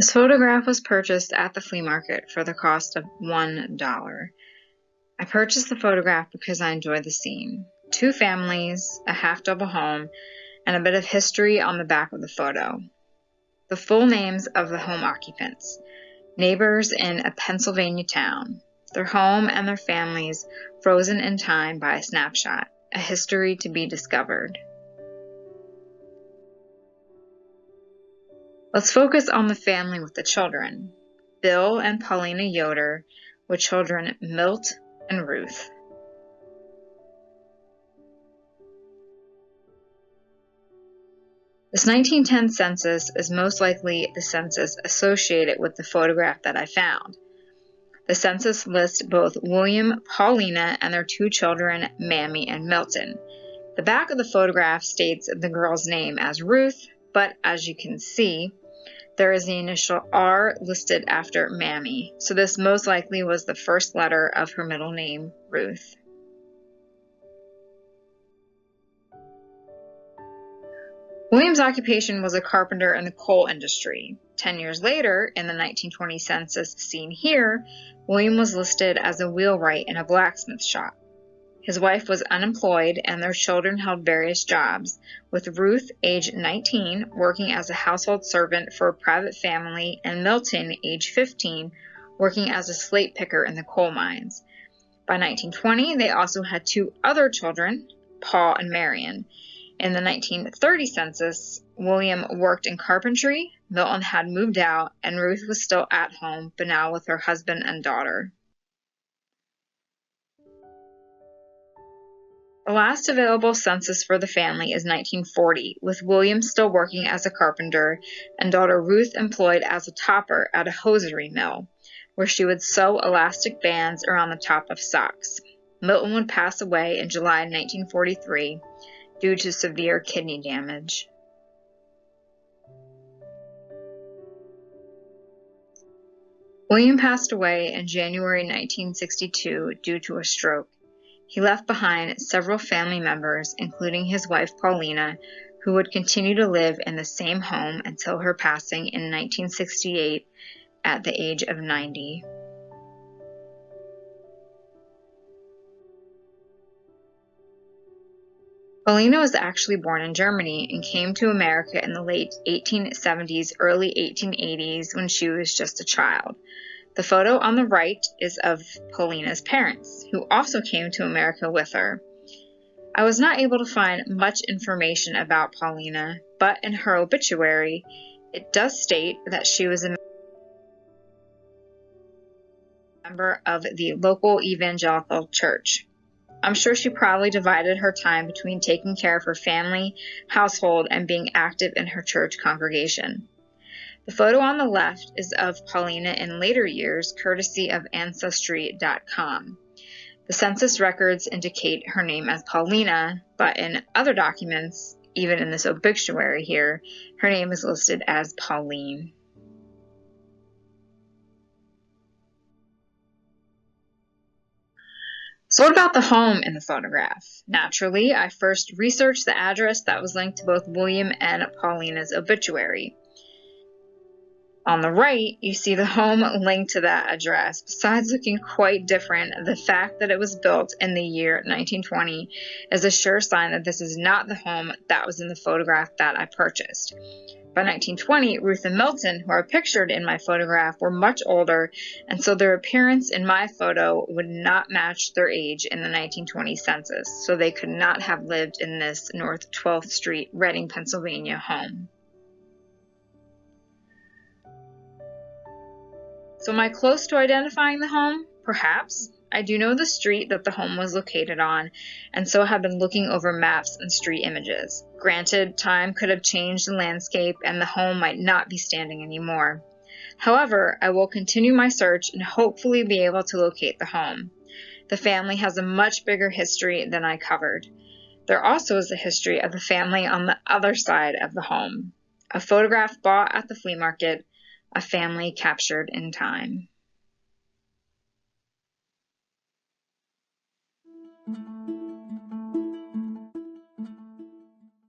This photograph was purchased at the flea market for the cost of $1. I purchased the photograph because I enjoyed the scene. Two families, a half-double home, and a bit of history on the back of the photo. The full names of the home occupants, neighbors in a Pennsylvania town, their home and their families frozen in time by a snapshot, a history to be discovered. Let's focus on the family with the children, Bill and Paulina Yoder, with children Milt and Ruth. This 1910 census is most likely the census associated with the photograph that I found. The census lists both William, Paulina, and their two children, Mammy and Milton. The back of the photograph states the girl's name as Ruth, but as you can see, there is the initial R listed after Mammy, so this most likely was the first letter of her middle name, Ruth. William's occupation was a carpenter in the coal industry. 10 years later, in the 1920 census seen here, William was listed as a wheelwright in a blacksmith shop. His wife was unemployed and their children held various jobs, with Ruth, age 19, working as a household servant for a private family, and Milton, age 15, working as a slate picker in the coal mines. By 1920, they also had two other children, Paul and Marion. In the 1930 census, William worked in carpentry, Milton had moved out, and Ruth was still at home, but now with her husband and daughter. The last available census for the family is 1940, with William still working as a carpenter and daughter Ruth employed as a topper at a hosiery mill, where she would sew elastic bands around the top of socks. Milton would pass away in July 1943 due to severe kidney damage. William passed away in January 1962 due to a stroke. He left behind several family members, including his wife Paulina, who would continue to live in the same home until her passing in 1968 at the age of 90. Paulina was actually born in Germany and came to America in the late 1870s, early 1880s when she was just a child. The photo on the right is of Paulina's parents, who also came to America with her. I was not able to find much information about Paulina, but in her obituary, it does state that she was a member of the local evangelical church. I'm sure she probably divided her time between taking care of her family, household, and being active in her church congregation. The photo on the left is of Paulina in later years, courtesy of ancestry.com. The census records indicate her name as Paulina, but in other documents, even in this obituary here, her name is listed as Pauline. So what about the home in the photograph? Naturally, I first researched the address that was linked to both William and Paulina's obituary. On the right, you see the home linked to that address. Besides looking quite different, the fact that it was built in the year 1920 is a sure sign that this is not the home that was in the photograph that I purchased. By 1920, Ruth and Milton, who are pictured in my photograph, were much older, and so their appearance in my photo would not match their age in the 1920 census, so they could not have lived in this North 12th Street, Reading, Pennsylvania home. So am I close to identifying the home? Perhaps. I do know the street that the home was located on, and so have been looking over maps and street images. Granted, time could have changed the landscape and the home might not be standing anymore. However, I will continue my search and hopefully be able to locate the home. The family has a much bigger history than I covered. There also is a history of the family on the other side of the home. A photograph bought at the flea market, a family captured in time.